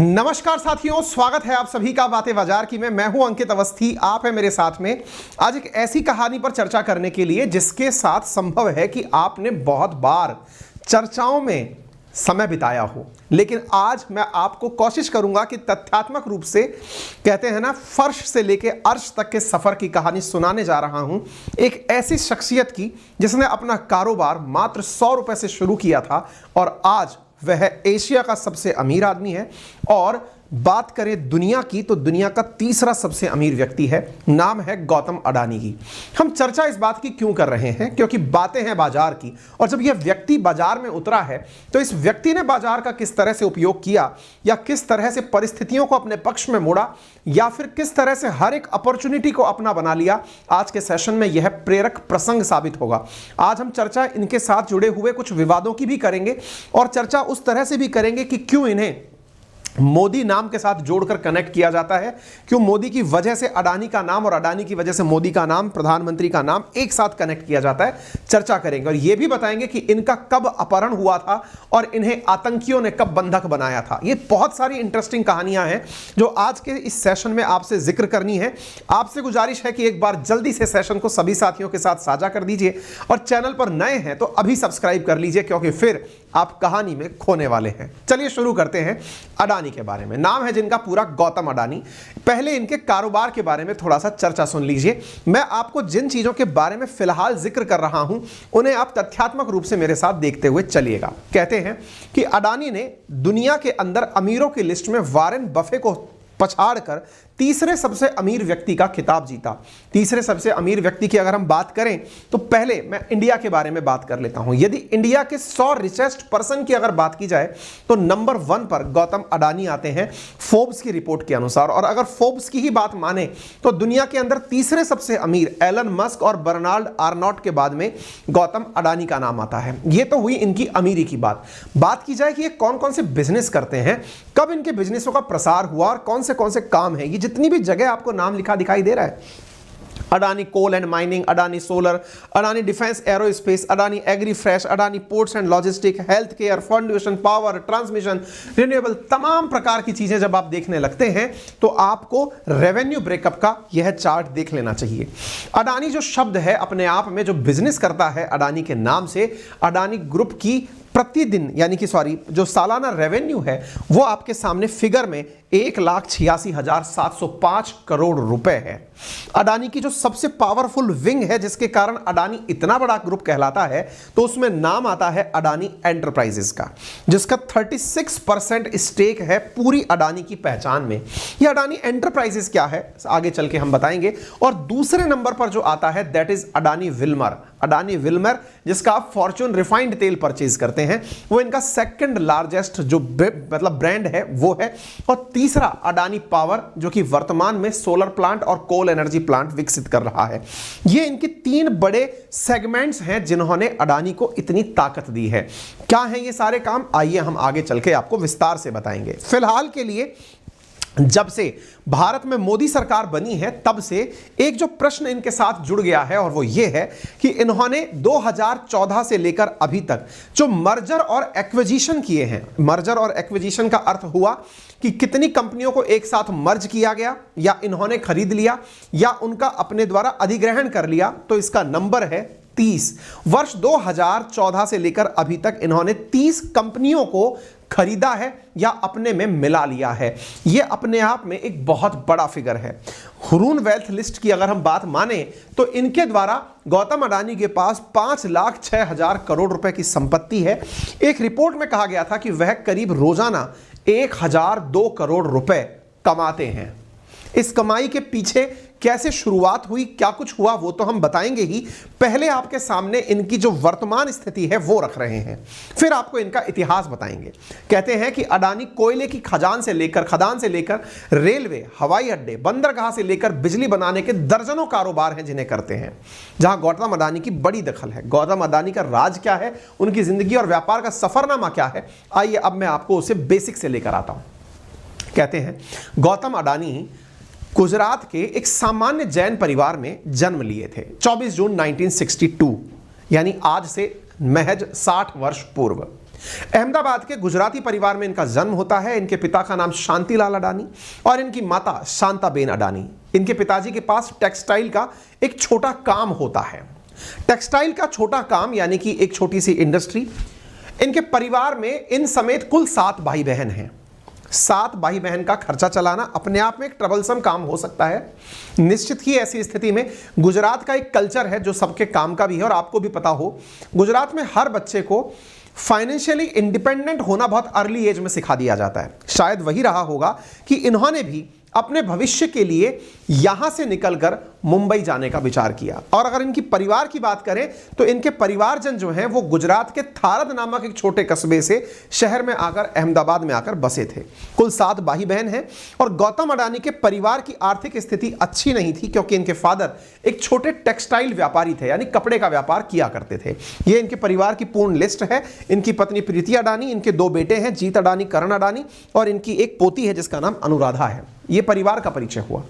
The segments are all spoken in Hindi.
नमस्कार साथियों, स्वागत है आप सभी का बातें बाजार की में। मैं हूं अंकित अवस्थी, आप है मेरे साथ में। आज एक ऐसी कहानी पर चर्चा करने के लिए जिसके साथ संभव है कि आपने बहुत बार चर्चाओं में समय बिताया हो, लेकिन आज मैं आपको कोशिश करूंगा कि तथ्यात्मक रूप से, कहते हैं ना, फर्श से लेके अर्श तक के सफर की कहानी सुनाने जा रहा हूं। एक ऐसी शख्सियत की जिसने अपना कारोबार मात्र 100 रुपए से शुरू किया था और आज वह एशिया का सबसे अमीर आदमी है। और बात करें दुनिया की तो दुनिया का तीसरा सबसे अमीर व्यक्ति है। नाम है गौतम अडानी की। हम चर्चा इस बात की क्यों कर रहे हैं? क्योंकि बातें हैं बाजार की, और जब यह व्यक्ति बाजार में उतरा है तो इस व्यक्ति ने बाजार का किस तरह से उपयोग किया, या किस तरह से परिस्थितियों को अपने पक्ष में मोड़ा, या फिर किस तरह से हर एक अपॉर्चुनिटी को अपना बना लिया, आज के सेशन में यह प्रेरक प्रसंग साबित होगा। आज हम चर्चा इनके साथ जुड़े हुए कुछ विवादों की भी करेंगे, और चर्चा उस तरह से भी करेंगे कि क्यों इन्हें मोदी नाम के साथ जोड़कर कनेक्ट किया जाता है, क्यों मोदी की वजह से अडानी का नाम और अडानी की वजह से मोदी का नाम, प्रधानमंत्री का नाम एक साथ कनेक्ट किया जाता है। चर्चा करेंगे और यह भी बताएंगे कि इनका कब अपहरण हुआ था और इन्हें आतंकियों ने कब बंधक बनाया था। ये बहुत सारी इंटरेस्टिंग कहानियां हैं जो आज के इस सेशन में आपसे जिक्र करनी है। आपसे गुजारिश है कि एक बार जल्दी से सेशन को सभी साथियों के साथ साझा कर दीजिए, और चैनल पर नए हैं तो अभी सब्सक्राइब कर लीजिए, क्योंकि फिर आप कहानी में खोने वाले हैं। चलिए शुरू करते हैं अडानी के बारे में। नाम है जिनका पूरा गौतम अडानी। पहले इनके कारोबार के बारे में थोड़ा सा चर्चा सुन लीजिए। मैं आपको जिन चीजों के बारे में फिलहाल जिक्र कर रहा हूं उन्हें आप तथ्यात्मक रूप से मेरे साथ देखते हुए चलिएगा। कहते हैं कि अडानी ने दुनिया के अंदर अमीरों की लिस्ट में वॉरेन बफे को पछाड़कर तीसरे सबसे अमीर व्यक्ति का खिताब जीता। तीसरे सबसे अमीर व्यक्ति की अगर हम बात करें तो पहले मैं इंडिया के बारे में बात कर लेता हूं। यदि इंडिया के 100 रिचेस्ट पर्सन की अगर बात की जाए तो नंबर 1 पर गौतम अडानी आते हैं फोर्ब्स की रिपोर्ट के अनुसार। और अगर फोर्ब्स की ही बात माने तो दुनिया के अंदर तीसरे सबसे अमीर एलन मस्क और बर्नार्ड आर्नोट के बाद में गौतम अडानी का नाम आता है। यह तो हुई इनकी अमीरी की बात की जाए कि ये कौन कौन से बिजनेस करते हैं, कब इनके बिजनेसों का प्रसार हुआ और कौन से काम है। ये जितनी भी जगह आपको नाम लिखा दिखाई दे रहा है, Adani coal and mining, Adani solar, Adani defence aerospace, Adani agri fresh, Adani ports and logistic, health care, formulation, power, transmission, renewable, तमाम प्रकार की चीजें जब आप देखने लगते हैं तो आपको रेवेन्यू ब्रेकअप का यह चार्ट देख लेना चाहिए। अडानी जो शब्द है अपने आप में जो बिजनेस करता है अडानी के नाम से, अडानी ग्रुप की प्रतिदिन जो सालाना रेवेन्यू है वो आपके सामने फिगर में 1,86,705 करोड़ रुपए है। अडानी की जो सबसे पावरफुल विंग है जिसके कारण अडानी इतना बड़ा ग्रुप कहलाता है, तो उसमें नाम आता है अडानी एंटरप्राइजेस का, जिसका 36% स्टेक है पूरी अडानी की पहचान में। यह अडानी एंटरप्राइजेस क्या है आगे चल के हम बताएंगे। और दूसरे नंबर पर जो आता है that is Adani Wilmer. Adani Wilmer जिसका आप फॉर्च्यून रिफाइंड तेल परचेज करते हैं, वो इनका सेकंड लार्जेस्ट जो ब्रांड है वो है। और तीसरा अडानी पावर, जो कि वर्तमान में सोलर प्लांट और कोल एनर्जी प्लांट विकसित कर रहा है। ये इनके 3 बड़े सेगमेंट्स हैं जिन्होंने अडानी को इतनी ताकत दी है। क्या है ये सारे काम, आइए हम आगे चल के आपको विस्तार से बताएंगे। फिलहाल के लिए जब से भारत में मोदी सरकार बनी है तब से एक जो प्रश्न इनके साथ जुड़ गया है, और वो ये है कि इन्होंने 2014 से लेकर अभी तक जो मर्जर और एक्विजिशन किए हैं। मर्जर और एक्विजिशन का अर्थ हुआ कि कितनी कंपनियों को एक साथ मर्ज किया गया, या इन्होंने खरीद लिया, या उनका अपने द्वारा अधिग्रहण कर लिया, तो इसका नंबर है 30। वर्ष 2014 से लेकर अभी तक इन्होंने 30 कंपनियों को खरीदा है या अपने में मिला लिया है। यह अपने आप में एक बहुत बड़ा फिगर है। हुरून वेल्थ लिस्ट की अगर हम बात माने तो इनके द्वारा गौतम अडानी के पास 5,06,000 करोड़ रुपए की संपत्ति है। एक रिपोर्ट में कहा गया था कि वह करीब रोजाना 1,002 करोड़ रुपए कमाते हैं। इस कमाई के पीछे कैसे शुरुआत हुई, क्या कुछ हुआ, वो तो हम बताएंगे ही। पहले आपके सामने इनकी जो वर्तमान स्थिति है वो रख रहे हैं, फिर आपको इनका इतिहास बताएंगे। कहते हैं कि अडानी कोयले की खदान से लेकर रेलवे, हवाई अड्डे, बंदरगाह से लेकर बिजली बनाने के दर्जनों कारोबार हैं जिन्हें करते हैं, जहां गौतम अडानी की बड़ी दखल है। गौतम अडानी का राज क्या है, उनकी जिंदगी और व्यापार का सफरनामा क्या है, आइए अब मैं आपको उसे बेसिक से लेकर आता हूं। कहते हैं गौतम अडानी गुजरात के एक सामान्य जैन परिवार में जन्म लिए थे 24 जून 1962, यानी आज से महज 60 वर्ष पूर्व। अहमदाबाद के गुजराती परिवार में इनका जन्म होता है। इनके पिता का नाम शांतिलाल अडानी और इनकी माता शांताबेन अडानी। इनके पिताजी के पास टेक्सटाइल का एक छोटा काम होता है। टेक्सटाइल का छोटा काम यानी कि एक छोटी सी इंडस्ट्री। इनके परिवार में इन समेत कुल 7 भाई बहन हैं। 7 भाई बहन का खर्चा चलाना अपने आप में एक ट्रबलसम काम हो सकता है। निश्चित ही ऐसी स्थिति में गुजरात का एक कल्चर है जो सबके काम का भी है और आपको भी पता हो, गुजरात में हर बच्चे को फाइनेंशियली इंडिपेंडेंट होना बहुत अर्ली एज में सिखा दिया जाता है। शायद वही रहा होगा कि इन्होंने भी अपने भविष्य के लिए यहां से निकलकर मुंबई जाने का विचार किया। और अगर इनकी परिवार की बात करें तो इनके परिवारजन जो हैं वो गुजरात के थारद नामक एक छोटे कस्बे से शहर में आकर अहमदाबाद में आकर बसे थे। कुल 7 भाई बहन हैं और गौतम अडानी के परिवार की आर्थिक स्थिति अच्छी नहीं थी क्योंकि इनके फादर एक छोटे टेक्सटाइल व्यापारी थे, यानी कपड़े का व्यापार किया करते थे। ये इनके परिवार की पूर्ण लिस्ट है। इनकी पत्नी प्रीति अडानी, इनके 2 बेटे हैं, जीत अडानी, करण अडानी, और इनकी एक पोती है जिसका नाम अनुराधा है। ये परिवार का परिचय हुआ।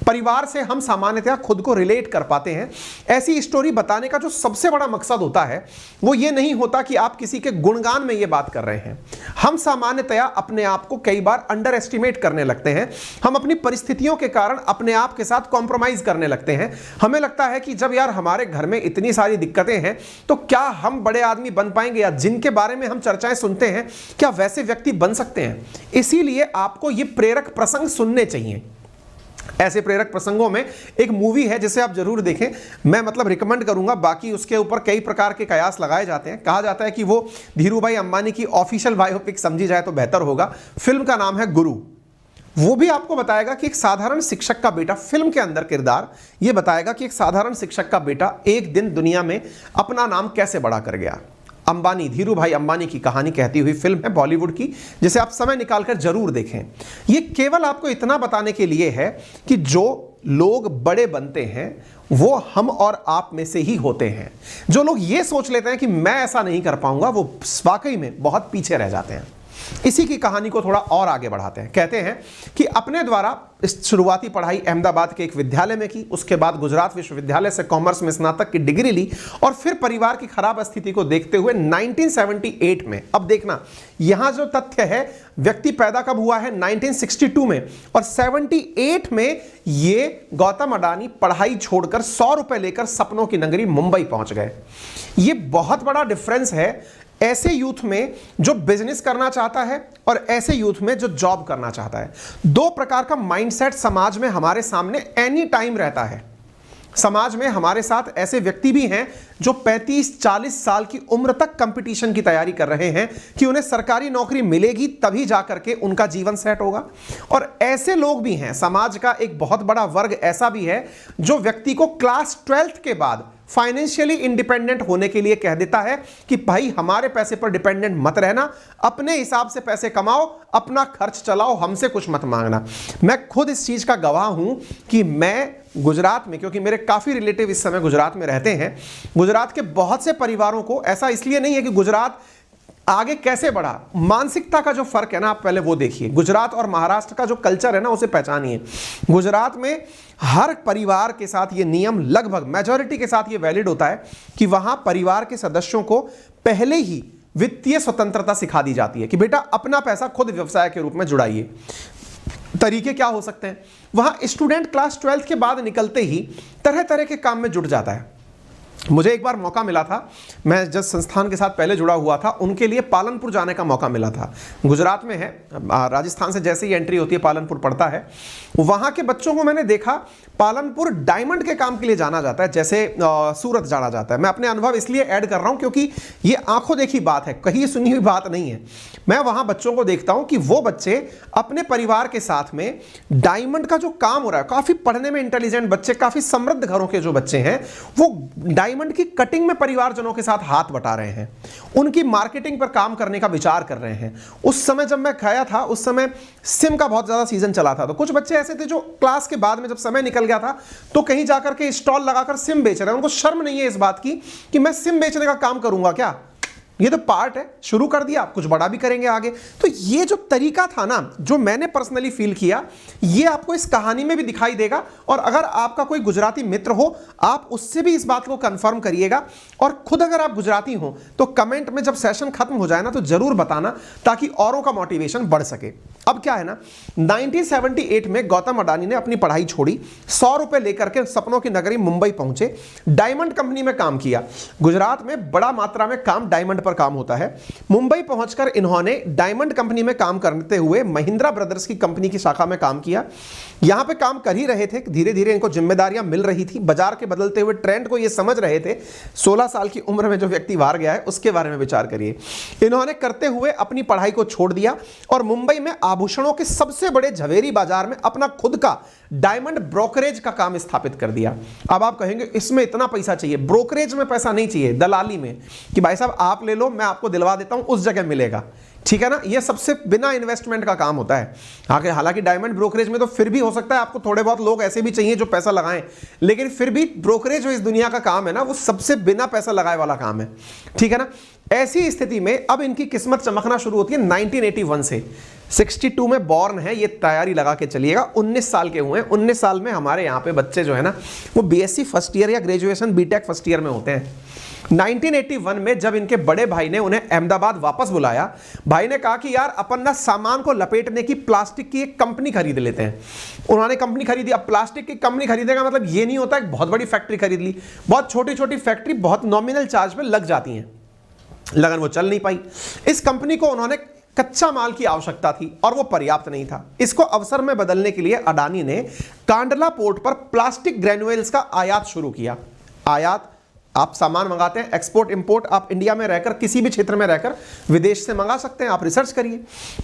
परिवार से हम सामान्यतः खुद को रिलेट कर पाते हैं। ऐसी स्टोरी बताने का जो सबसे बड़ा मकसद होता है वो ये नहीं होता कि आप किसी के गुणगान में ये बात कर रहे हैं। हम सामान्यतः अपने आप को कई बार अंडर एस्टिमेट करने लगते हैं। हम अपनी परिस्थितियों के कारण अपने आप के साथ कॉम्प्रोमाइज करने लगते हैं। हमें लगता है कि जब यार हमारे घर में इतनी सारी दिक्कतें हैं तो क्या हम बड़े आदमी बन पाएंगे, या जिनके बारे में हम चर्चाएं सुनते हैं क्या वैसे व्यक्ति बन सकते हैं। इसीलिए आपको ये प्रेरक प्रसंग सुनने चाहिए। ऐसे प्रेरक प्रसंगों में एक मूवी है जिसे आप जरूर देखें, मैं रिकमेंड करूंगा। बाकी उसके ऊपर कई प्रकार के कयास लगाए जाते हैं। कहा जाता है कि वो धीरूभाई अंबानी की ऑफिशियल बायोपिक समझी जाए तो बेहतर होगा। फिल्म का नाम है गुरु। वो भी आपको बताएगा कि एक साधारण शिक्षक का बेटा, फिल्म के अंदर किरदार ये बताएगा कि एक साधारण शिक्षक का बेटा एक दिन दुनिया में अपना नाम कैसे बड़ा कर गया। अंबानी, धीरूभाई अंबानी की कहानी कहती हुई फिल्म है बॉलीवुड की, जिसे आप समय निकालकर जरूर देखें। ये केवल आपको इतना बताने के लिए है कि जो लोग बड़े बनते हैं वो हम और आप में से ही होते हैं। जो लोग ये सोच लेते हैं कि मैं ऐसा नहीं कर पाऊंगा, वो वाकई में बहुत पीछे रह जाते हैं। इसी की कहानी को थोड़ा और आगे बढ़ाते हैं। कहते हैं कि अपने द्वारा इस शुरुआती पढ़ाई अहमदाबाद के एक विद्यालय में की, उसके बाद गुजरात विश्वविद्यालय से कॉमर्स में स्नातक की डिग्री ली और फिर परिवार की खराब स्थिति को देखते हुए 1978 में, अब देखना यहां जो तथ्य है, व्यक्ति पैदा कब हुआ है 1962 में, और 78 में ये गौतम अडानी पढ़ाई छोड़कर 100 रुपए लेकर सपनों की नगरी मुंबई पहुंच गए। ये बहुत बड़ा डिफरेंस है ऐसे यूथ में जो बिजनेस करना चाहता है और ऐसे यूथ में जो जॉब करना चाहता है। 2 प्रकार का माइंडसेट समाज में हमारे सामने एनी टाइम रहता है। समाज में हमारे साथ ऐसे व्यक्ति भी हैं जो 35-40 साल की उम्र तक कंपटीशन की तैयारी कर रहे हैं कि उन्हें सरकारी नौकरी मिलेगी तभी जाकर के उनका जीवन सेट होगा। और ऐसे लोग भी हैं, समाज का एक बहुत बड़ा वर्ग ऐसा भी है जो व्यक्ति को क्लास 12th के बाद फाइनेंशियली इंडिपेंडेंट होने के लिए कह देता है कि भाई हमारे पैसे पर डिपेंडेंट मत रहना, अपने हिसाब से पैसे कमाओ, अपना खर्च चलाओ, हमसे कुछ मत मांगना। मैं खुद इस चीज का गवाह हूं कि मैं गुजरात में, क्योंकि मेरे काफी रिलेटिव इस समय गुजरात में रहते हैं, गुजरात के बहुत से परिवारों को, ऐसा इसलिए नहीं है कि गुजरात आगे कैसे बढ़ा, मानसिकता का जो फर्क है ना, आप पहले वो देखिए। गुजरात और महाराष्ट्र का जो कल्चर है ना, उसे पहचानिए। गुजरात में हर परिवार के साथ ये नियम, लगभग मेजॉरिटी के साथ ये वैलिड होता है कि वहां परिवार के सदस्यों को पहले ही वित्तीय स्वतंत्रता सिखा दी जाती है कि बेटा अपना पैसा खुद व्यवसाय के रूप में जुड़ाइए। तरीके क्या हो सकते हैं, वहां स्टूडेंट क्लास 12th के बाद निकलते ही तरह तरह के काम में जुट जाता है। मुझे एक बार मौका मिला था, मैं जिस संस्थान के साथ पहले जुड़ा हुआ था उनके लिए पालनपुर जाने का मौका मिला था। गुजरात में है, राजस्थान से जैसे ही एंट्री होती है पालनपुर पड़ता है। वहाँ के बच्चों को मैंने देखा, पालनपुर डायमंड के काम के लिए जाना जाता है जैसे सूरत जाना जाता है। मैं अपने अनुभव इसलिए ऐड कर रहा हूँ क्योंकि ये आंखों देखी बात है, कहीं सुनी हुई बात नहीं है। मैं वहाँ बच्चों को देखता हूँ कि वो बच्चे अपने परिवार के साथ में डायमंड का जो काम हो रहा है, काफ़ी पढ़ने में इंटेलिजेंट बच्चे, काफ़ी समृद्ध घरों के जो बच्चे हैं, वो डायमंड की कटिंग में परिवारजनों के साथ हाथ बटा रहे हैं, उनकी मार्केटिंग पर काम करने का विचार कर रहे हैं। उस समय जब मैं खाया था, उस समय सिम का बहुत ज्यादा सीजन चला था, तो कुछ बच्चे ऐसे थे जो क्लास के बाद में जब समय निकल गया था तो कहीं जाकर के स्टॉल लगाकर सिम बेच रहे हैं। उनको शर्म नहीं है इस बात की कि मैं सिम बेचने का काम करूंगा क्या, ये तो पार्ट है, शुरू कर दिया, कुछ बड़ा भी करेंगे आगे। तो ये जो तरीका था ना, जो मैंने पर्सनली फील किया, ये आपको इस कहानी में भी दिखाई देगा। और अगर आपका कोई गुजराती मित्र हो, आप उससे भी इस बात को कंफर्म करिएगा। और खुद अगर आप गुजराती हो तो कमेंट में जब सेशन खत्म हो जाए ना तो जरूर बताना, ताकि औरों का मोटिवेशन बढ़ सके। अब क्या है ना, 1978 में गौतम अडानी ने अपनी पढ़ाई छोड़ी, 100 रुपए लेकर के सपनों की नगरी मुंबई पहुंचे, डायमंड कंपनी में काम किया। गुजरात में बड़ा मात्रा में काम डायमंड पर काम होता है। मुंबई पहुंचकर इन्होंने डायमंड कंपनी में काम करते हुए महिंद्रा ब्रदर्स की कंपनी की शाखा में काम किया। यहां पे काम कर ही रहे थे, धीरे धीरे इनको जिम्मेदारियां मिल रही थी, बाजार के बदलते हुए ट्रेंड को ये समझ रहे थे। 16 साल की उम्र में जो व्यक्ति बाहर गया है उसके बारे में विचार करिए। इन्होंने करते हुए अपनी पढ़ाई को छोड़ दिया और मुंबई में आभूषणों के सबसे बड़े झवेरी बाजार में अपना खुद का डायमंड ब्रोकरेज का काम स्थापित कर दिया। अब आप कहेंगे इसमें इतना पैसा चाहिए? ब्रोकरेज में पैसा नहीं चाहिए, दलाली में, कि भाई साहब आप ले लो, मैं आपको दिलवा देता हूं, उस जगह मिलेगा, ठीक है ना। ये सबसे बिना इन्वेस्टमेंट का काम होता है। हालांकि डायमंड ब्रोकरेज में तो फिर भी हो सकता है आपको थोड़े बहुत लोग ऐसे भी चाहिए जो पैसा लगाएं, लेकिन फिर भी ब्रोकरेज जो इस दुनिया का काम है ना, वो सबसे बिना पैसा लगाए वाला काम है, ठीक है ना। ऐसी स्थिति में अब इनकी किस्मत चमकना शुरू होती है 1981 से। 62 में बॉर्न है, ये तैयारी लगा के चलिएगा। 19 साल के हुए हैं। 19 साल में हमारे यहाँ पे बच्चे जो है ना, वो बीएससी फर्स्ट ईयर या ग्रेजुएशन बीटेक फर्स्ट ईयर में होते हैं। 1981 में जब इनके बड़े भाई ने उन्हें अहमदाबाद वापस बुलाया, भाई ने कहा कि यार अपन ना सामान को लपेटने की प्लास्टिक की एक कंपनी खरीद लेते हैं। उन्होंने कंपनी खरीदी। अब प्लास्टिक की कंपनी खरीदेगा मतलब ये नहीं होता एक बहुत बड़ी फैक्ट्री खरीद ली। बहुत छोटी छोटी फैक्ट्री बहुत नॉमिनल चार्ज पे लग जाती हैं, लगन वो चल नहीं पाई। इस कंपनी को उन्होंने कच्चा माल की आवश्यकता थी और वो पर्याप्त नहीं था। इसको अवसर में बदलने के लिए अडानी ने कांडला पोर्ट पर प्लास्टिक ग्रेन्युएल्स का आयात शुरू किया। आयात, आप सामान मंगाते हैं, एक्सपोर्ट इंपोर्ट आप इंडिया में रहकर किसी भी क्षेत्र में रहकर विदेश से मंगा सकते हैं, आप रिसर्च करिए।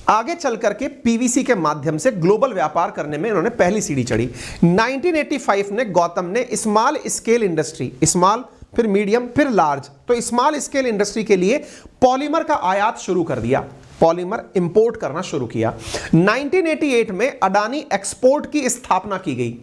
आगे चल करके पीवीसी के माध्यम से ग्लोबल व्यापार करने में इन्होंने पहली सीढ़ी चढ़ी। 1985 में गौतम ने स्मॉल स्केल इंडस्ट्री, स्मॉल फिर मीडियम फिर लार्ज, तो स्मॉल स्केल इंडस्ट्री के लिए पॉलीमर का आयात शुरू कर दिया, पॉलीमर इंपोर्ट करना शुरू किया। 1988 में अडानी एक्सपोर्ट की स्थापना की गई।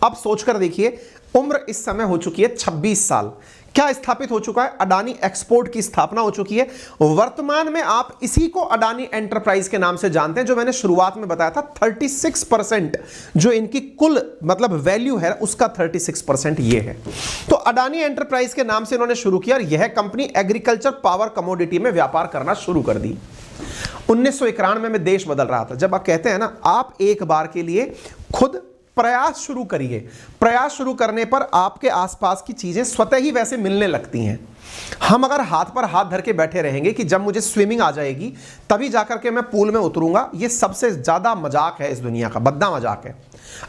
अब सोचकर देखिए, उम्र इस समय हो चुकी है 26 साल। क्या स्थापित हो चुका है? अडानी एक्सपोर्ट की स्थापना हो चुकी है। वर्तमान में आप इसी को अडानी एंटरप्राइज के नाम से जानते हैं, जो मैंने शुरुआत में बताया था। 36% जो इनकी कुल मतलब वैल्यू है उसका 36% ये है। तो अडानी एंटरप्राइज के नाम से इन्होंने शुरू किया और यह कंपनी एग्रीकल्चर पावर कमोडिटी में व्यापार करना शुरू कर दी। 1991 में देश बदल रहा था। जब आप कहते हैं ना, आप एक बार के लिए खुद प्रयास शुरू करिए। प्रयास शुरू करने पर आपके आसपास की चीजें स्वतः ही वैसे मिलने लगती हैं। हम अगर हाथ पर हाथ धर के बैठे रहेंगे कि जब मुझे स्विमिंग आ जाएगी तभी जाकर के मैं पूल में उतरूंगा, ये सबसे ज्यादा मजाक है इस दुनिया का, भद्दा मजाक है।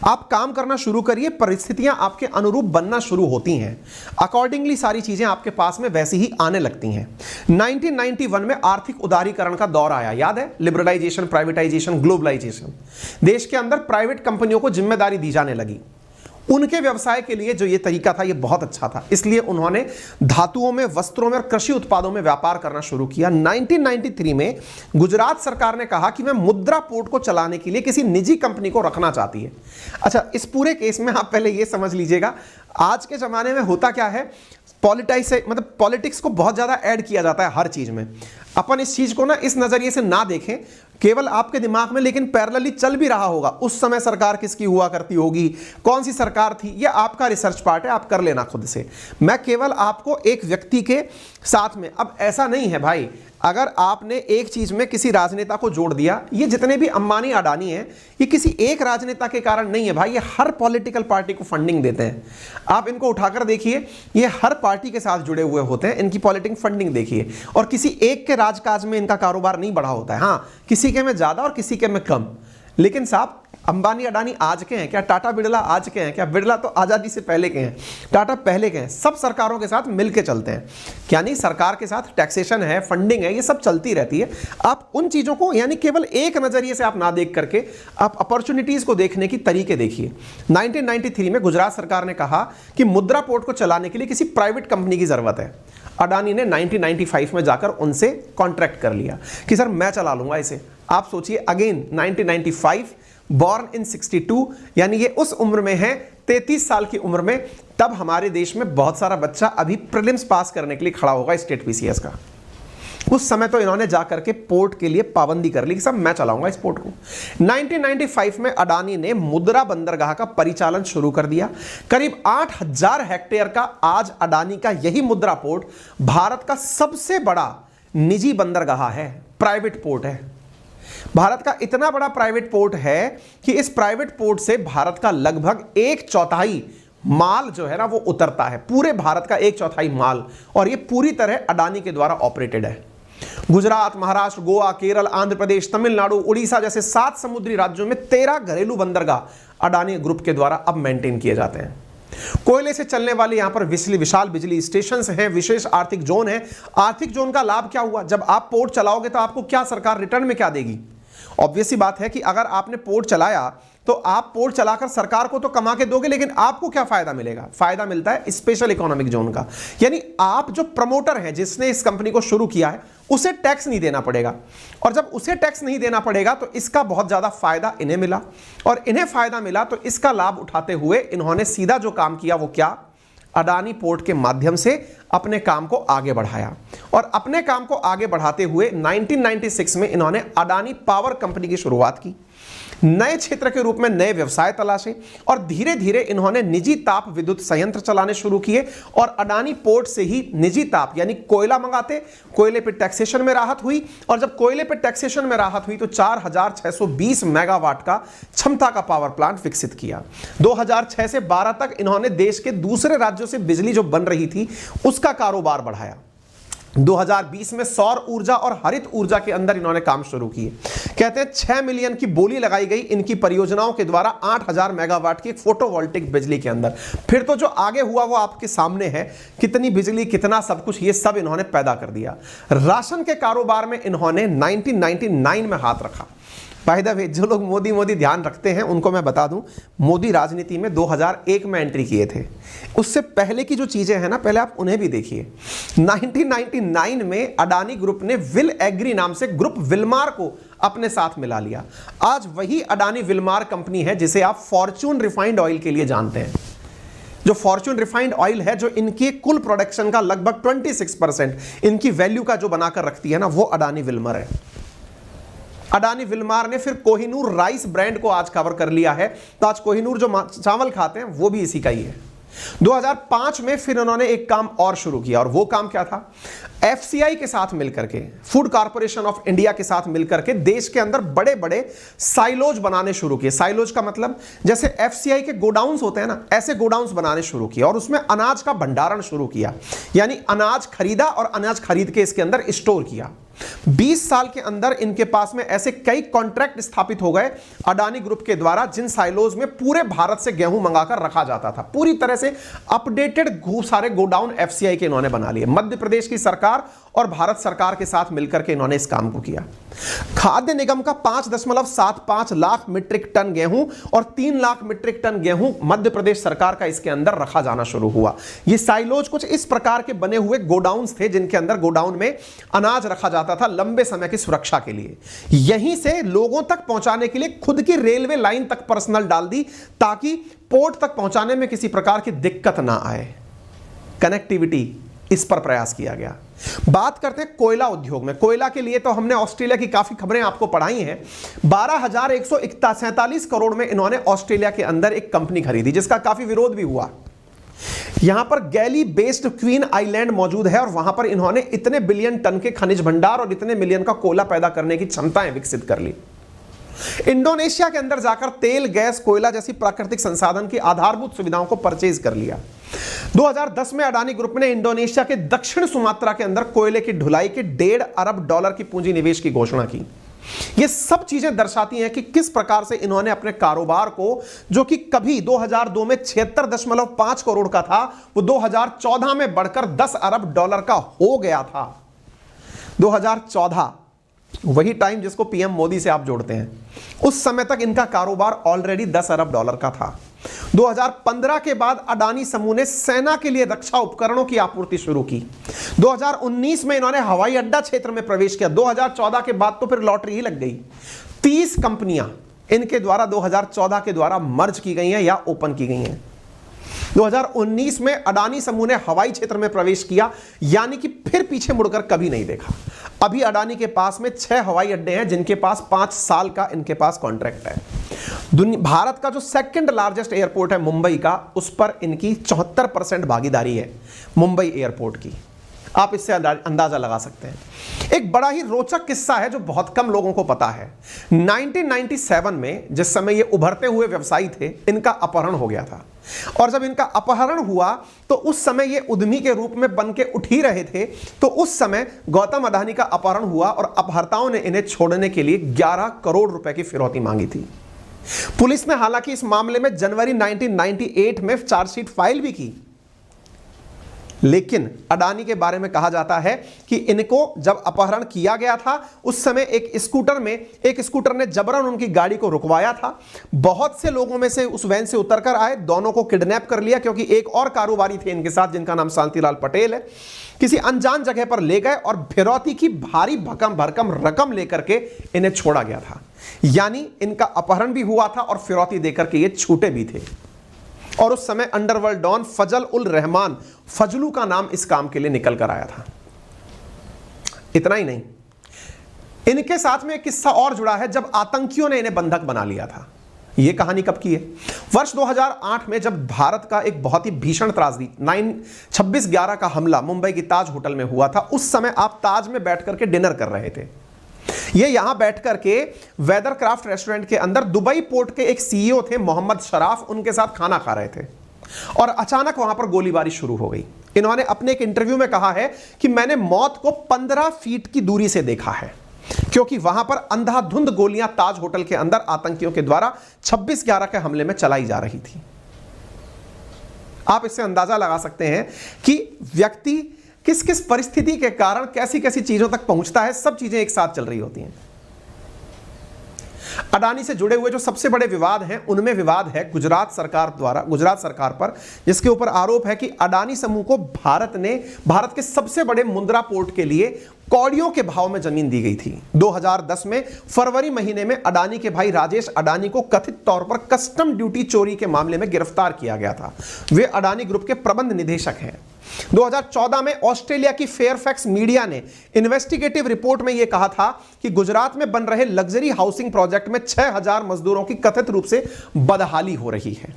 आप काम करना शुरू करिए, परिस्थितियां आपके अनुरूप बनना शुरू होती हैं, अकॉर्डिंगली सारी चीजें आपके पास में वैसी ही आने लगती हैं। 1991 में आर्थिक उदारीकरण का दौर आया, याद है? Liberalisation, privatisation, globalisation. देश के अंदर प्राइवेट कंपनियों को जिम्मेदारी दी जाने लगी। उनके व्यवसाय के लिए जो ये तरीका था ये बहुत अच्छा था, इसलिए उन्होंने धातुओं में, वस्त्रों में और कृषि उत्पादों में व्यापार करना शुरू किया। 1993 में गुजरात सरकार ने कहा कि मैं मुद्रा पोर्ट को चलाने के लिए किसी निजी कंपनी को रखना चाहती है। अच्छा, इस पूरे केस में आप पहले ये समझ लीजिएगा, आज के जमाने में होता क्या है, पॉलिटिक्स को बहुत ज्यादा ऐड किया जाता है हर चीज में। अपन इस चीज को ना इस नजरिए से ना देखें केवल आपके दिमाग में, लेकिन पैरेलली चल भी रहा होगा। उस समय सरकार किसकी हुआ करती होगी, कौन सी सरकार थी, ये आपका रिसर्च पार्ट है, आप कर लेना खुद से। मैं केवल आपको एक व्यक्ति के साथ में, अब ऐसा नहीं है भाई, अगर आपने एक चीज में किसी राजनेता को जोड़ दिया, ये जितने भी अंबानी अडानी हैं, ये किसी एक राजनेता के कारण नहीं है भाई, ये हर पॉलिटिकल पार्टी को फंडिंग देते हैं। आप इनको उठाकर देखिए, ये हर पार्टी के साथ जुड़े हुए होते हैं, इनकी पॉलिटिकल फंडिंग देखिए, और किसी एक के राजकाज में इनका कारोबार नहीं बढ़ा होता है। हाँ, किसी के में ज्यादा और किसी के में कम, लेकिन साहब अंबानी अडानी आज के हैं क्या? टाटा बिरला आज के हैं क्या? बिरला तो आजादी से पहले के हैं, टाटा पहले के हैं। सब सरकारों के साथ मिलके चलते हैं, यानी सरकार के साथ टैक्सेशन है, फंडिंग है, ये सब चलती रहती है। आप उन चीजों को यानी केवल एक नजरिए से आप ना देख करके आप अपॉर्चुनिटीज को देखने की तरीके देखिए। 1993 में गुजरात सरकार ने कहा कि मुद्रा पोर्ट को चलाने के लिए किसी प्राइवेट कंपनी की जरूरत है। अडानी ने 1995 में जाकर उनसे कॉन्ट्रैक्ट कर लिया कि सर मैं चला लूंगा इसे। आप सोचिए, अगेन 1995, बॉर्न इन 62, यानी ये उस उम्र में है, 33 साल की उम्र में। तब हमारे देश में बहुत सारा बच्चा अभी प्रीलिम्स पास करने के लिए खड़ा होगा स्टेट पीसीएस का। उस समय तो इन्होंने जाकर के पोर्ट के लिए पाबंदी कर ली कि सब मैं चलाऊंगा इस पोर्ट को। 1995 में अडानी ने मुद्रा बंदरगाह का परिचालन शुरू कर दिया। करीब 8000 हेक्टेयर का आज अडानी का यही मुद्रा पोर्ट भारत का सबसे बड़ा निजी बंदरगाह है, प्राइवेट पोर्ट है। भारत का इतना बड़ा प्राइवेट पोर्ट है कि इस प्राइवेट पोर्ट से भारत का लगभग 1/4 माल जो है ना वो उतरता है, पूरे भारत का 1/4 माल, और ये पूरी तरह अडानी के द्वारा ऑपरेटेड है। गुजरात, महाराष्ट्र, गोवा, केरल, आंध्र प्रदेश, तमिलनाडु, उड़ीसा जैसे 7 समुद्री राज्यों में 13 घरेलू बंदरगाह अडानी ग्रुप के द्वारा अब मेंटेन किए जाते हैं। कोयले से चलने वाले यहां पर विशाल बिजली स्टेशन हैं, विशेष आर्थिक जोन है। आर्थिक जोन का लाभ क्या हुआ? जब आप पोर्ट चलाओगे तो आपको क्या सरकार रिटर्न में क्या देगी? ऑब्वियस सी बात है कि अगर आपने पोर्ट चलाया तो आप पोर्ट चलाकर सरकार को तो कमा के दोगे, लेकिन आपको क्या फायदा मिलेगा? फायदा मिलता है स्पेशल इकोनॉमिक जोन का, यानी आप जो प्रमोटर हैं, जिसने इस कंपनी को शुरू किया है, उसे टैक्स नहीं देना पड़ेगा। और जब उसे टैक्स नहीं देना पड़ेगा तो इसका बहुत ज्यादा फायदा इन्हें मिला, और इन्हें फायदा मिला तो इसका लाभ उठाते हुए इन्होंने सीधा जो काम किया वो क्या? अडानी पोर्ट के माध्यम से अपने काम को आगे बढ़ाया, और अपने काम को आगे बढ़ाते हुए 1996 में इन्होंने अडानी पावर कंपनी की शुरुआत की। नए क्षेत्र के रूप में नए व्यवसाय तलाशे, और धीरे धीरे इन्होंने निजी ताप विद्युत संयंत्र चलाने शुरू किए, और अडानी पोर्ट से ही निजी ताप यानी कोयला मंगाते, कोयले पे टैक्सेशन में राहत हुई, और जब कोयले पे टैक्सेशन में राहत हुई तो 4620 मेगावाट का क्षमता का पावर प्लांट विकसित किया। 2006 से 12 तक इन्होंने देश के दूसरे राज्यों से बिजली जो बन रही थी उसका कारोबार बढ़ाया। 2020 में सौर ऊर्जा और हरित ऊर्जा के अंदर इन्होंने काम शुरू किए। कहते हैं 6 मिलियन की बोली लगाई गई इनकी परियोजनाओं के द्वारा 8000 मेगावाट की फोटोवोल्टिक बिजली के अंदर। फिर तो जो आगे हुआ वो आपके सामने है, कितनी बिजली, कितना सब कुछ, ये सब इन्होंने पैदा कर दिया। राशन के कारोबार में इन्होंने 1999 में हाथ रखा। बाय द वे, जो लोग मोदी ध्यान रखते हैं उनको मैं बता दूं, मोदी राजनीति में 2001 में एंट्री किए थे। उससे पहले की जो चीजें हैं ना, पहले आप उन्हें भी देखिए। 1999 में अडानी ग्रुप ने विल एग्री नाम से ग्रुप विलमार को अपने साथ मिला लिया। आज वही अडानी विलमार कंपनी है जिसे आप फॉर्च्यून रिफाइंड ऑयल के लिए जानते हैं। जो फॉर्च्यून रिफाइंड ऑयल है, जो इनके कुल प्रोडक्शन का लगभग 26% इनकी वैल्यू का जो बनाकर रखती है ना, वो अडानी विलमार है। अडानी विलमार ने फिर कोहिनूर राइस ब्रांड को आज कवर कर लिया है, तो आज कोहिनूर जो चावल खाते हैं वो भी इसी का ही है। 2005 में फिर उन्होंने एक काम और शुरू किया, और वो काम क्या था? एफसीआई के साथ मिलकर के, फूड कॉर्पोरेशन ऑफ इंडिया के साथ मिलकर के देश के अंदर बड़े बड़े साइलोज बनाने शुरू किए। साइलोज का मतलब जैसे एफसीआई के गोडाउन्स होते हैं ना, ऐसे गोडाउन्स बनाने शुरू किए, और उसमें अनाज का भंडारण शुरू किया, यानी अनाज खरीदा और अनाज खरीद के इसके अंदर स्टोर किया। 20 साल के अंदर इनके पास में ऐसे कई कॉन्ट्रैक्ट स्थापित हो गए अडानी ग्रुप के द्वारा, जिन साइलोज में पूरे भारत से गेहूं मंगाकर रखा जाता था। पूरी तरह से अपडेटेड सारे गोडाउन एफसीआई के इन्होंने बना लिए। मध्य प्रदेश की सरकार और भारत सरकार के साथ मिलकर के इन्होंने इस काम को किया। खाद्य निगम का 5.75 लाख मीट्रिक टन गेहूं और 3 लाख मीट्रिक टन गेहूं मध्य प्रदेश सरकार का इसके अंदर रखा जाना शुरू हुआ। ये साइलोज कुछ इस प्रकार के बने हुए गोडाउन्स थे, जिनके अंदर गोडाउन में अनाज रखा जाता था लंबे समय की सुरक्षा के लिए। यहीं से लोगों तक पहुंचाने के लिए खुद की रेलवे लाइन तक पर्सनल डाल दी, ताकि पोर्ट तक पहुंचाने में किसी प्रकार की दिक्कत ना आए। कनेक्टिविटी, इस पर प्रयास किया गया। बात करते हैं कोयला उद्योग में। कोयला के लिए तो हमने ऑस्ट्रेलिया की काफी खबरें आपको पढ़ाई हैं। 12,147 करोड़ में इन्होंने ऑस्ट्रेलिया के अंदर एक कंपनी खरीदी, जिसका काफी विरोध भी हुआ। यहां पर गैली बेस्ड क्वीन आइलैंड मौजूद है, और वहां पर इन्होंने इतने बिलियन टन के खनिज भंडार और इतने मिलियन का कोयला पैदा करने की क्षमताएं विकसित कर ली। इंडोनेशिया के अंदर जाकर तेल, गैस, कोयला जैसी प्राकृतिक संसाधन की आधारभूत सुविधाओं को परचेज कर लिया। 2010 में अडानी ग्रुप ने इंडोनेशिया के दक्षिण सुमात्रा के अंदर कोयले की ढुलाई के $1.5 अरब की पूंजी निवेश की घोषणा की। ये सब चीजें दर्शाती हैं कि किस प्रकार से इन्होंने अपने कारोबार को, जो कि कभी 2002 में 76.5 करोड़ का था, वो 2014 में बढ़कर $10 अरब का हो गया था। 2014 वही टाइम जिसको पीएम मोदी से आप जोड़ते हैं, उस समय तक इनका कारोबार ऑलरेडी $10 अरब का था। 2015 के बाद अडानी समूह ने सेना के लिए रक्षा उपकरणों की आपूर्ति शुरू की। 2019 में इन्होंने हवाई अड्डा क्षेत्र में प्रवेश किया। 2014 के बाद तो फिर लॉटरी ही लग गई। 30 कंपनियां इनके द्वारा 2014 के द्वारा मर्ज की गई हैं या ओपन की गई हैं। 2019 में अडानी समूह ने हवाई क्षेत्र में प्रवेश किया, यानी कि फिर पीछे मुड़कर कभी नहीं देखा। अभी अडानी के पास में 6 हवाई अड्डे हैं जिनके पास 5 साल का इनके पास कॉन्ट्रैक्ट है। भारत का जो सेकंड लार्जेस्ट एयरपोर्ट है मुंबई का, उस पर इनकी 74% भागीदारी है मुंबई एयरपोर्ट की। आप इससे अंदाजा लगा सकते हैं। एक बड़ा ही रोचक किस्सा है जो बहुत कम लोगों को पता है। 1997 में जिस समय ये उभरते हुए व्यवसायी थे, इनका अपहरण हो गया था। और जब इनका अपहरण हुआ तो उस समय ये उद्यमी के रूप में बन के उठ ही रहे थे। तो उस समय गौतम अडानी का अपहरण हुआ और अपहर्ताओं ने इन्हें छोड़ने के लिए 11 करोड़ रुपए की फिरौती मांगी थी। पुलिस ने हालांकि इस मामले में जनवरी 1998 में चार्जशीट फाइल भी की, लेकिन अडानी के बारे में कहा जाता है कि इनको जब अपहरण किया गया था उस समय एक स्कूटर ने जबरन उनकी गाड़ी को रुकवाया था। बहुत से लोगों में से उस वैन से उतरकर आए, दोनों को किडनैप कर लिया, क्योंकि एक और कारोबारी थे इनके साथ जिनका नाम शांतिलाल पटेल है। किसी अनजान जगह पर ले गए और फिरौती की भारी भरकम रकम लेकर के इन्हें छोड़ा गया था। यानी इनका अपहरण भी हुआ था और फिरौती देकर के ये छूटे भी थे। और उस समय अंडरवर्ल्ड डॉन फजल उल रहमान, फजलू का नाम इस काम के लिए निकल कर आया था। इतना ही नहीं, इनके साथ में एक किस्सा और जुड़ा है जब आतंकियों ने इन्हें बंधक बना लिया था। यह कहानी कब की है? वर्ष 2008 में जब भारत का एक बहुत ही भीषण त्रासदी 26/11 का हमला मुंबई की ताज होटल में हुआ था। उस समय आप ताज में बैठ करके डिनर कर रहे थे। ये यहां बैठ करके वेदरक्राफ्ट रेस्टोरेंट के अंदर दुबई पोर्ट के एक सीईओ थे मोहम्मद शराफ, उनके साथ खाना खा रहे थे और अचानक वहां पर गोलीबारी शुरू हो गई। इन्होंने अपने एक इंटरव्यू में कहा है कि मैंने मौत को 15 फीट की दूरी से देखा है, क्योंकि वहां पर अंधाधुंध गोलियां ताज होटल के अंदर आतंकियों के द्वारा 26/11 के हमले में चलाई जा रही थी। आप इससे अंदाजा लगा सकते हैं कि व्यक्ति किस किस परिस्थिति के कारण कैसी कैसी चीजों तक पहुंचता है। सब चीजें एक साथ चल रही होती हैं। अडानी से जुड़े हुए जो सबसे बड़े विवाद हैं, उनमें विवाद है गुजरात सरकार पर, जिसके ऊपर आरोप है कि अडानी समूह को भारत के सबसे बड़े मुंद्रा पोर्ट के लिए कौड़ियों के भाव में जमीन दी गई थी। 2010 में फरवरी महीने में अडानी के भाई राजेश अडानी को कथित तौर पर कस्टम ड्यूटी चोरी के मामले में गिरफ्तार किया गया था। वे अडानी ग्रुप के प्रबंध निदेशक हैं। 2014 में ऑस्ट्रेलिया की फेयरफैक्स मीडिया ने इन्वेस्टिगेटिव रिपोर्ट में यह कहा था कि गुजरात में बन रहे लग्जरी हाउसिंग प्रोजेक्ट में 6000 मजदूरों की कथित रूप से बदहाली हो रही है।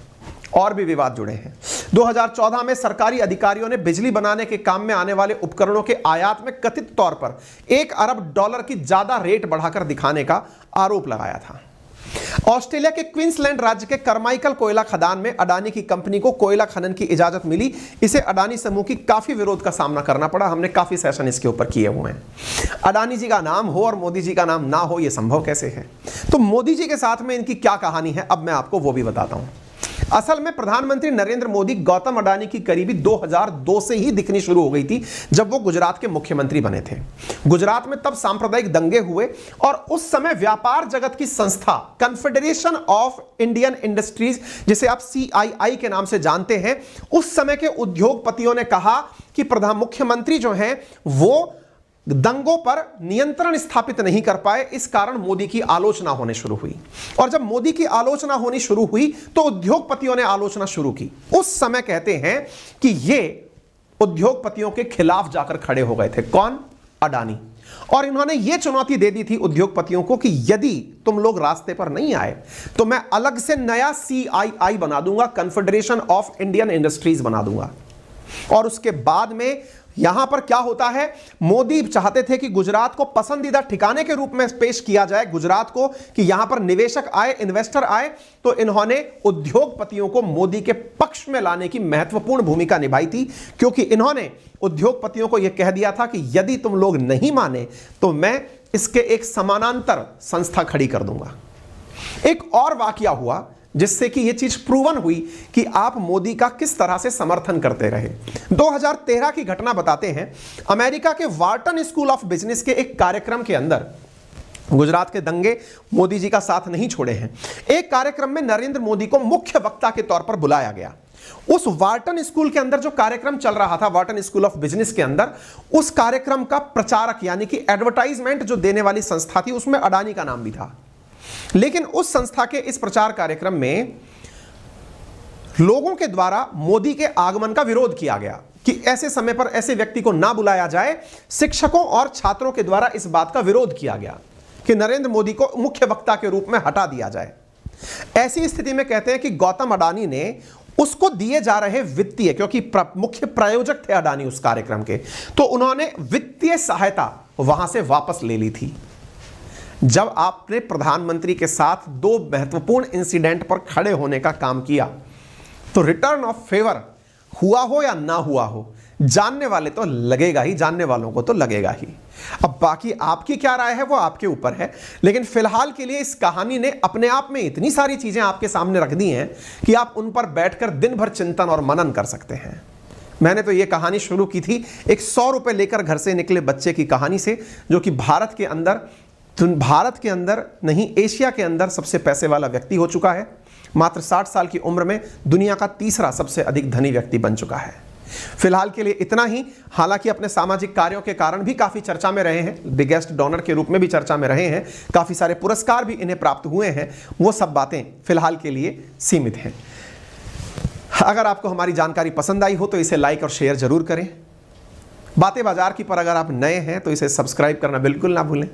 और भी विवाद जुड़े हैं। 2014 में सरकारी अधिकारियों ने बिजली बनाने के काम में आने वाले उपकरणों के आयात में कथित तौर पर $1 अरब की ज्यादा रेट बढ़ाकर दिखाने का आरोप लगाया था। ऑस्ट्रेलिया के क्वींसलैंड राज्य के करमाइकल कोयला खदान में अडानी की कंपनी को कोयला खनन की इजाजत मिली। इसे अडानी समूह की काफी विरोध का सामना करना पड़ा। हमने काफी सेशन इसके ऊपर किए हुए हैं। अडानी जी का नाम हो और मोदी जी का नाम ना हो, यह संभव कैसे है? तो मोदी जी के साथ में इनकी क्या कहानी है, अब मैं आपको वो भी बताता हूं। असल में प्रधानमंत्री नरेंद्र मोदी गौतम अडानी की करीबी 2002 से ही दिखनी शुरू हो गई थी, जब वो गुजरात के मुख्यमंत्री बने थे। गुजरात में तब सांप्रदायिक दंगे हुए और उस समय व्यापार जगत की संस्था कन्फेडरेशन ऑफ इंडियन इंडस्ट्रीज, जिसे आप CII के नाम से जानते हैं, उस समय के उद्योगपतियों ने कहा कि मुख्यमंत्री जो हैं वो दंगों पर नियंत्रण स्थापित नहीं कर पाए। इस कारण मोदी की आलोचना होने शुरू हुई। और जब मोदी की आलोचना होनी शुरू हुई तो उद्योगपतियों ने आलोचना शुरू की। उस समय कहते हैं कि ये उद्योगपतियों के खिलाफ जाकर खड़े हो गए थे। कौन? अडानी। और इन्होंने ये चुनौती दे दी थी उद्योगपतियों को कि यदि तुम लोग रास्ते पर नहीं आए तो मैं अलग से नया CII बना दूंगा, कन्फेडरेशन ऑफ इंडियन इंडस्ट्रीज बना दूंगा। और उसके बाद में यहां पर क्या होता है, मोदी चाहते थे कि गुजरात को पसंदीदा ठिकाने के रूप में पेश किया जाए गुजरात को, कि यहां पर निवेशक आए, इन्वेस्टर आए। तो इन्होंने उद्योगपतियों को मोदी के पक्ष में लाने की महत्वपूर्ण भूमिका निभाई थी, क्योंकि इन्होंने उद्योगपतियों को यह कह दिया था कि यदि तुम लोग नहीं माने तो मैं इसके एक समानांतर संस्था खड़ी कर दूंगा। एक और वाकया हुआ जिससे कि यह चीज प्रूवन हुई कि आप मोदी का किस तरह से समर्थन करते रहे। 2013 की घटना बताते हैं। अमेरिका के वार्टन स्कूल ऑफ बिजनेस के एक कार्यक्रम के अंदर, गुजरात के दंगे मोदी जी का साथ नहीं छोड़े हैं, एक कार्यक्रम में नरेंद्र मोदी को मुख्य वक्ता के तौर पर बुलाया गया। उस वार्टन स्कूल के अंदर जो कार्यक्रम चल रहा था, वार्टन स्कूल ऑफ बिजनेस के अंदर, उस कार्यक्रम का प्रचारक यानी कि एडवर्टाइजमेंट जो देने वाली संस्था थी, उसमें अडानी का नाम भी था। लेकिन उस संस्था के इस प्रचार कार्यक्रम में लोगों के द्वारा मोदी के आगमन का विरोध किया गया कि ऐसे समय पर ऐसे व्यक्ति को ना बुलाया जाए। शिक्षकों और छात्रों के द्वारा इस बात का विरोध किया गया कि नरेंद्र मोदी को मुख्य वक्ता के रूप में हटा दिया जाए। ऐसी स्थिति में कहते हैं कि गौतम अडानी ने उसको दिए जा रहे वित्तीय, क्योंकि मुख्य प्रायोजक थे अडानी उस कार्यक्रम के, तो उन्होंने वित्तीय सहायता वहां से वापस ले ली थी। जब आपने प्रधानमंत्री के साथ दो महत्वपूर्ण इंसिडेंट पर खड़े होने का काम किया, तो रिटर्न ऑफ फेवर हुआ हो या ना हुआ हो, जानने वाले तो लगेगा ही, जानने वालों को तो लगेगा ही। अब बाकी आपकी क्या राय है वो आपके ऊपर है, लेकिन फिलहाल के लिए इस कहानी ने अपने आप में इतनी सारी चीजें आपके सामने रख दी हैं कि आप उन पर बैठकर दिन भर चिंतन और मनन कर सकते हैं। मैंने तो ये कहानी शुरू की थी एक 100 रुपए लेकर घर से निकले बच्चे की कहानी से, जो कि भारत के अंदर नहीं, एशिया के अंदर सबसे पैसे वाला व्यक्ति हो चुका है। मात्र 60 साल की उम्र में दुनिया का तीसरा सबसे अधिक धनी व्यक्ति बन चुका है। फिलहाल के लिए इतना ही। हालांकि अपने सामाजिक कार्यों के कारण भी काफी चर्चा में रहे हैं, बिगेस्ट डोनर के रूप में भी चर्चा में रहे हैं, काफी सारे पुरस्कार भी इन्हें प्राप्त हुए हैं। वो सब बातें फिलहाल के लिए सीमित हैं। अगर आपको हमारी जानकारी पसंद आई हो तो इसे लाइक और शेयर जरूर करें। बातें बाजार की पर अगर आप नए हैं तो इसे सब्सक्राइब करना बिल्कुल ना भूलें।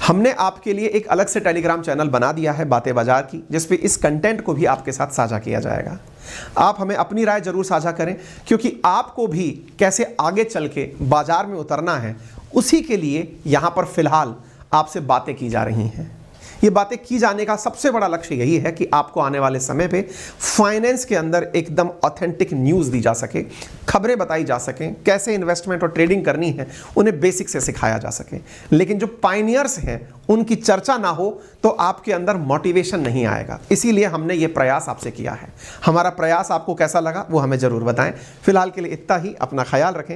हमने आपके लिए एक अलग से टेलीग्राम चैनल बना दिया है बातें बाजार की, जिसपे इस कंटेंट को भी आपके साथ साझा किया जाएगा। आप हमें अपनी राय जरूर साझा करें, क्योंकि आपको भी कैसे आगे चल के बाजार में उतरना है, उसी के लिए यहां पर फिलहाल आपसे बातें की जा रही हैं। ये बातें की जाने का सबसे बड़ा लक्ष्य यही है कि आपको आने वाले समय पे फाइनेंस के अंदर एकदम ऑथेंटिक न्यूज़ दी जा सके, खबरें बताई जा सकें, कैसे इन्वेस्टमेंट और ट्रेडिंग करनी है उन्हें बेसिक से सिखाया जा सके। लेकिन जो पायनियर्स हैं उनकी चर्चा ना हो तो आपके अंदर मोटिवेशन नहीं आएगा। इसीलिए हमने ये प्रयास आपसे किया है। हमारा प्रयास आपको कैसा लगा वो हमें ज़रूर बताएं। फिलहाल के लिए इतना ही। अपना ख्याल रखें।